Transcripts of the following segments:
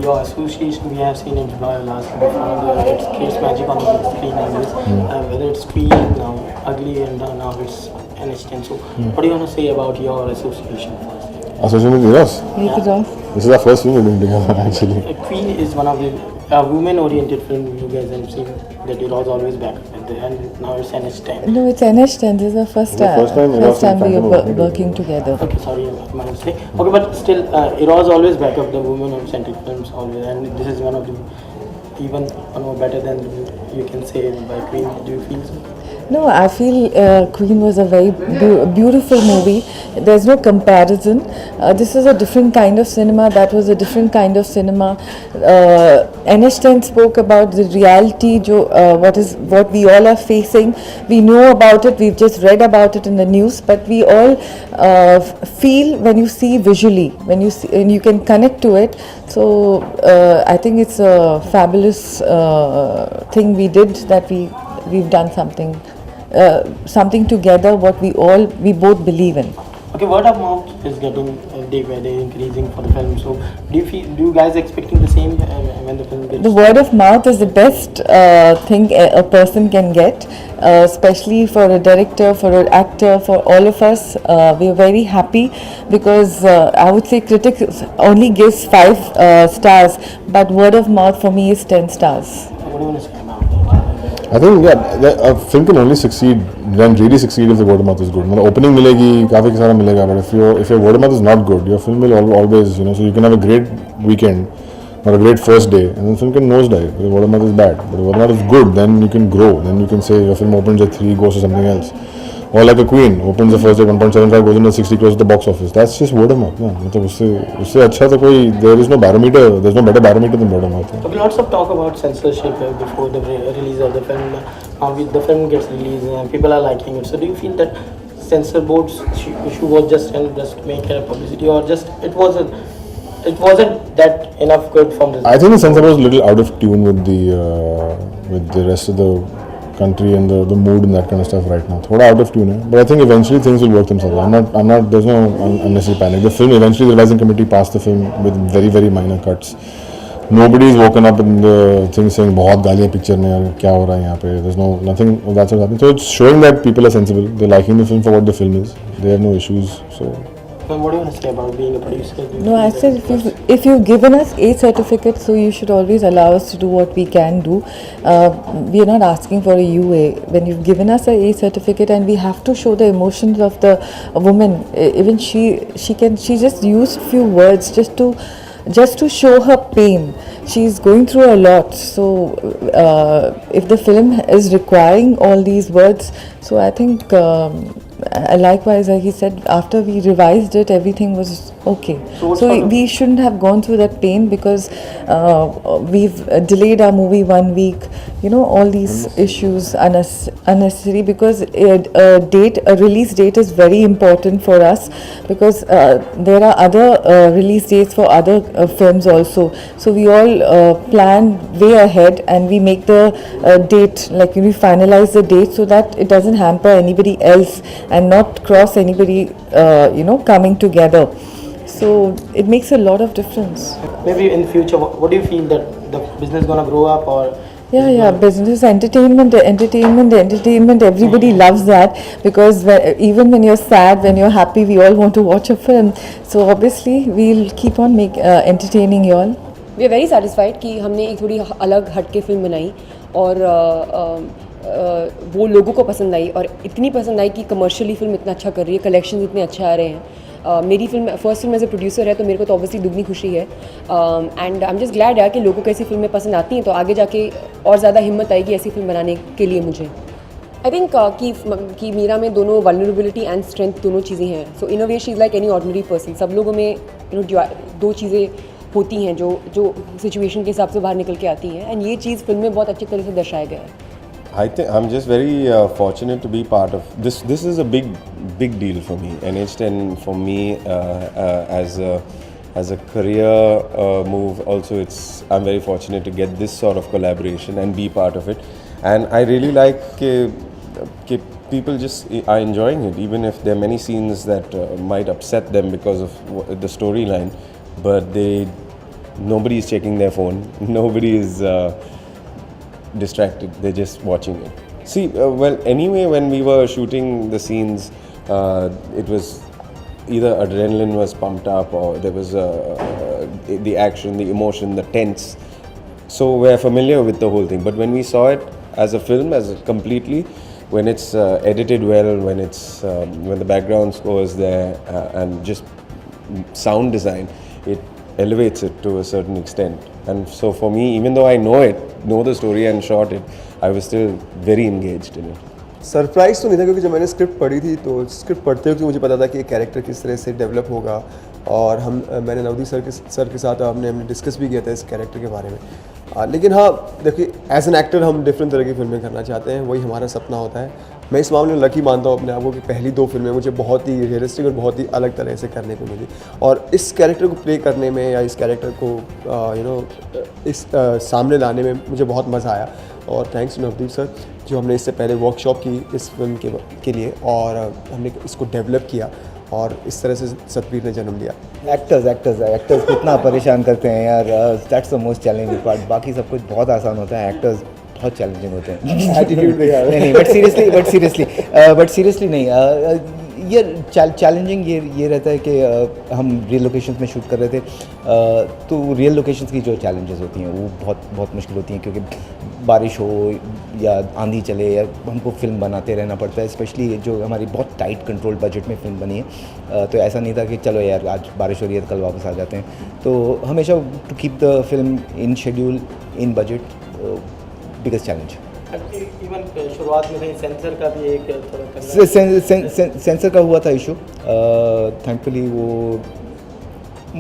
your association we have seen in July last before it creates magic on the big screen and this, whether it's Queen now, Ugly and now it's NH10. So what do you want to say about your association first? Association with Eros? Yeah. This is our first film we're doing together actually. Queen is one of the women-oriented film you guys have seen that it was always back at the end. Now it's NH10. No, it's NH10. This is the first time we are working together. Okay, sorry, my mistake. Okay, but still, it was always back of the women-centric films always, and this is one of the even better than you can say by Queen. Do you feel so? No, I feel Queen was a very beautiful movie. There's no comparison. This is a different kind of cinema. That was a different kind of cinema. NH10 spoke about the reality, what we all are facing. We know about it. We've just read about it in the news. But we all feel when you see visually, when you see, and you can connect to it. So I think it's a fabulous thing we did, that we've done something together what we both believe in. Okay, word of mouth is getting day by day increasing for the film. So do you guys expecting the same when the film gets? The word of mouth is the best thing a person can get, especially for a director, for an actor, for all of us. We are very happy because I would say critics only gives 5 stars, but word of mouth for me is 10 stars. What do you want to say about it? I think a film can only succeed, then really succeed, if the word of mouth is good. मतलब opening मिलेगी, काफी सारा मिलेगा, but if your word of mouth is not good, your film will always, so you can have a great weekend or a great first day, and then film can nosedive. If the word of mouth is bad, but if the word of mouth is good, then you can grow. Then you can say your film opens at 3, goes to something else. Or like a Queen, opens the first day 1.75, goes into 60, closes the box office. That's just word of mouth. मतलब उससे अच्छा तो कोई, there is no barometer, there's no better barometer than word of mouth. Okay, lots of talk about censorship before the release of the film. Now the film gets released and people are liking it. So do you feel that censor board's issue was just to make publicity, or just it wasn't that enough good from the? I think the censor was a little out of tune with the rest of the country and the mood and that kind of stuff right now. Thoda out of tune hai, but I think eventually things will work themselves. I'm not. There's no unnecessary panic. The film eventually, the revising committee passed the film with very very minor cuts. Nobody is woken up in the thing saying बहुत गालियाँ picture में यार क्या हो रहा है यहाँ पे. There's nothing of that sort happening. So it's showing that people are sensible. They're liking the film for what the film is. They have no issues. So. What do you want to say about being a producer? No, I said if you've given us a certificate, so you should always allow us to do what we can do. We are not asking for a UA. When you've given us a certificate, and we have to show the emotions of the woman, even she just used few words just to show her pain. She's going through a lot. So if the film is requiring all these words, so I think likewise, like he said, after we revised it, everything was okay. So we shouldn't have gone through that pain, because we've delayed our movie 1 week. All these issues unnecessary, because a release date is very important for us, because there are other release dates for other films also. So we all plan way ahead, and we make the date, like we finalize the date so that it doesn't hamper anybody else and not cross anybody, coming together. So it makes a lot of difference. Maybe in the future, what do you feel that the business is gonna grow up, or? Yeah, business, entertainment, everybody loves that, because even when you're sad, when you're happy, we all want to watch a film. So obviously, we'll keep on entertaining you all. We are very satisfied कि हमने एक थोड़ी अलग हट के film बनाई, और वो लोगों को पसंद आई, और इतनी पसंद आई कि कमर्शियली फिल्म इतना अच्छा कर रही है, कलेक्शन इतने अच्छे आ रहे हैं. मेरी film first film as a producer है, तो मेरे को तो ऑब्वियसली दुगनी खुशी है. And I am just glad यार कि लोगों को ऐसी फिल्में पसंद आती हैं, तो आगे जाके और ज़्यादा हिम्मत आएगी ऐसी फिल्म बनाने के लिए मुझे. आई थिंक कि मीरा में दोनों वल्नरेबिलिटी एंड स्ट्रेंथ दोनों चीज़ें हैं. So in a way she is like any ordinary person. सब लोगों में दो चीज़ें होती हैं जो सिचुएशन के हिसाब से बाहर निकल के आती हैं, एंड ये चीज़ फिल्म में बहुत अच्छी तरह से दर्शाया गया है. I think I'm just very fortunate to be part of this. This is a big deal for me. NH10 for me as a career move. Also, I'm very fortunate to get this sort of collaboration and be part of it. And I really like people just are enjoying it, even if there are many scenes that might upset them because of the storyline, but nobody is checking their phone, nobody is distracted, they're just watching it. See, well, anyway, when we were shooting the scenes, it was either adrenaline was pumped up or there was the action, the emotion, the tense. So we're familiar with the whole thing. But when we saw it as a film, completely, when it's edited well, when the background score is there, and just sound design, it elevates it to a certain extent. And so for me, even though I know the story and shot it, I was still very engaged in it. Surprise तो नहीं था, क्योंकि जब मैंने script पढ़ी थी तो script पढ़ते वक्त मुझे पता था कि कैरेक्टर किस तरह से डेवलप होगा, और मैंने नवदीप सर के साथ हमने डिस्कस भी किया था इस कैरेक्टर के बारे में। लेकिन हाँ, देखिए, एज एन एक्टर हम डिफरेंट तरह की फिल्में करना चाहते हैं, वही हमारा सपना होता है। मैं इस मामले में लकी मानता हूँ अपने आप को कि पहली 2 फिल्में मुझे बहुत ही रियलिस्टिक और बहुत ही अलग तरह से करने को मिली, और इस कैरेक्टर को प्ले करने में या इस कैरेक्टर को इस सामने लाने में मुझे बहुत मज़ा आया। और थैंक्स टू नवदीप सर, जो हमने इससे पहले वर्कशॉप की इस फिल्म के लिए, और हमने इसको डेवलप किया, और इस तरह से सतवीर ने जन्म लिया। एक्टर्स कितना परेशान करते हैं यार, that's the most challenging part. बाकी सब कुछ बहुत आसान होता है, एक्टर्स बहुत चैलेंजिंग होते हैं। एटीट्यूड नहीं, बट सीरियसली नहीं, ये चैलेंजिंग ये रहता है कि हम रियल लोकेशंस में शूट कर रहे थे, तो रियल लोकेशंस की जो चैलेंजेस होती हैं वो बहुत मुश्किल होती हैं, क्योंकि बारिश हो या आंधी चले या हमको फिल्म बनाते रहना पड़ता है। स्पेशली जो हमारी बहुत टाइट कंट्रोल बजट में फिल्म बनी है, तो ऐसा नहीं था कि चलो यार आज बारिश हो रही है तो कल वापस आ जाते हैं। तो हमेशा to keep the film in schedule, in budget, biggest challenge. Even शुरुआत में कहीं सेंसर का भी एक थोड़ा सेंसर का हुआ था इशू, थैंकफुली वो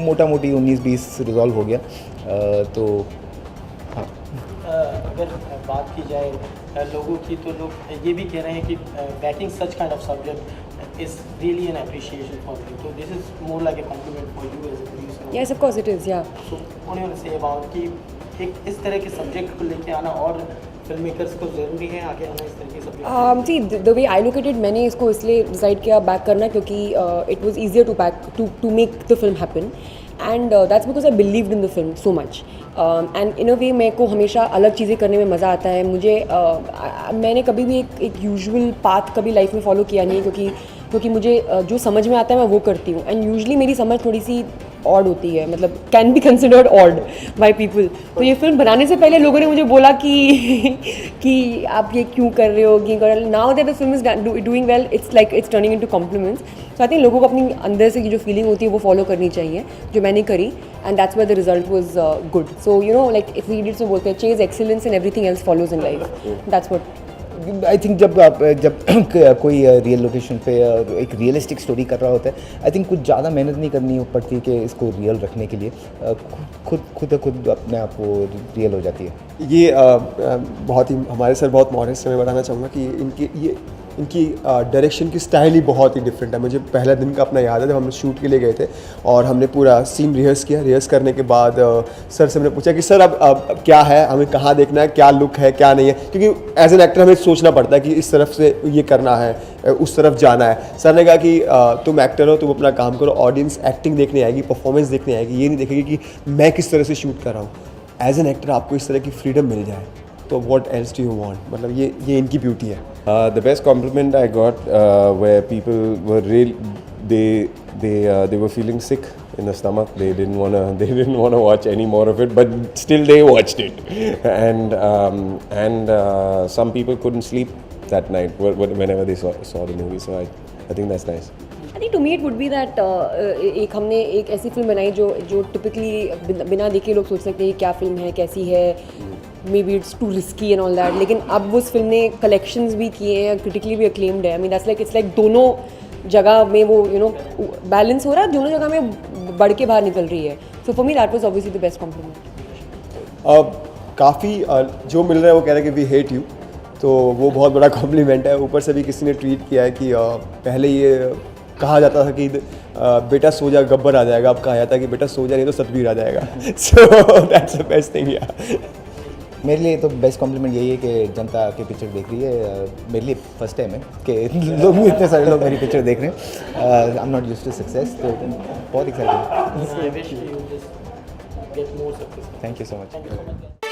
मोटा मोटी 19-20 रिजॉल्व हो गया। तो हाँ, अगर बात की जाए लोगों की, तो लोग ये भी कह रहे हैं कि backing such kind of subject is really an appreciation for you, तो this is more like a compliment for you as a producer. Yes, of course it is, yeah. So what you say about कि एक इस तरह के subject को लेके आना, और फिल्म मेकर्स को ज़रूरी है आगे आना इस तरह के subject? See, the way I look at it, मैंने इसको इसलिए डिसाइड किया बैक करना क्योंकि it was easier to make the film happen, and that's because I believed in the film so much, and in a way मेरे को हमेशा अलग चीज़ें करने में मज़ा आता है। मुझे मैंने कभी भी एक यूजुअल पाथ कभी लाइफ में फॉलो किया नहीं है, क्योंकि मुझे जो समझ में आता है मैं वो करती हूँ, एंड यूजुअली मेरी समझ थोड़ी सी ऑड होती है, मतलब can be considered odd by people. तो ये फिल्म बनाने से पहले लोगों ने मुझे बोला कि आप ये क्यों कर रहे हो, क्यों कर रहे हो। Now that the film is doing well, it's turning into compliments. So I think लोगों को अपनी अंदर से की जो फीलिंग होती है वो फॉलो करनी चाहिए, जो मैंने करी, and that's why the result was good. So you know, like if idiots में बोलते हैं, chase excellence and everything else follows in life, that's what. I think जब कोई रियल लोकेशन पे एक रियलिस्टिक स्टोरी कर रहा होता है, आई थिंक कुछ ज़्यादा मेहनत नहीं करनी पड़ती कि इसको रियल रखने के लिए, खुद अपने आप को रियल हो जाती है। ये बहुत ही, हमारे सर बहुत मॉडेस्ट है। मैं बताना चाहूँगा कि इनकी डायरेक्शन की स्टाइल ही बहुत ही डिफरेंट है। मुझे पहला दिन का अपना याद है जब हम शूट के लिए गए थे, और हमने पूरा सीन रिहर्स किया। रिहर्स करने के बाद सर से मैंने पूछा कि सर अब क्या है, हमें कहाँ देखना है, क्या लुक है, क्या नहीं है, क्योंकि एज एन एक्टर हमें सोचना पड़ता है कि इस तरफ से ये करना है, उस तरफ जाना है। सर ने कहा कि तुम एक्टर हो, तुम अपना काम करो, ऑडियंस एक्टिंग देखने आएगी, परफॉर्मेंस देखने आएगी, ये नहीं देखेगी कि मैं किस तरह से शूट कर रहा हूँ। एज एन एक्टर आपको इस तरह की फ्रीडम मिल जाए तो what else do you want, मतलब ये इनकी ब्यूटी है। The best compliment I got where people were they were feeling sick in the stomach. They didn't wanna watch any more of it, but still they watched it. And some people couldn't sleep that night whenever they saw the movie. So I think that's nice. I think to me it would be that हमने एक ऐसी film बनाई जो typically बिना देखे लोग सोच सकते हैं क्या फिल्म है, कैसी है, may be it's to risky and all that, लेकिन अब उस फिल्म ने कलेक्शंस भी किए हैं, क्रिटिकली भी अक्लेम्ड है। I mean that's like it's like दोनों जगह में वो बैलेंस हो रहा है, दोनों जगह में बढ़ के बाहर निकल रही है। So for me that was obviously the best compliment. काफ़ी जो मिल रहा है वो कह रहे हैं कि वी हेट यू, तो वो बहुत बड़ा कॉम्प्लीमेंट है। ऊपर से भी किसी ने ट्वीट किया है कि पहले ये कहा जाता था कि बेटा सो जा गब्बर आ जाएगा, अब कहा जाता है कि बेटा सो जा नहीं तो सतवीर आ जाएगा। So that's the best thing. या मेरे लिए तो बेस्ट कॉम्प्लीमेंट यही है कि जनता की पिक्चर देख रही है। मेरे लिए फर्स्ट टाइम है कि लोग इतने सारे लोग मेरी पिक्चर देख रहे हैं। I am not used to success, तो बहुत excited. get more success. Thank you so much. Thank you so much.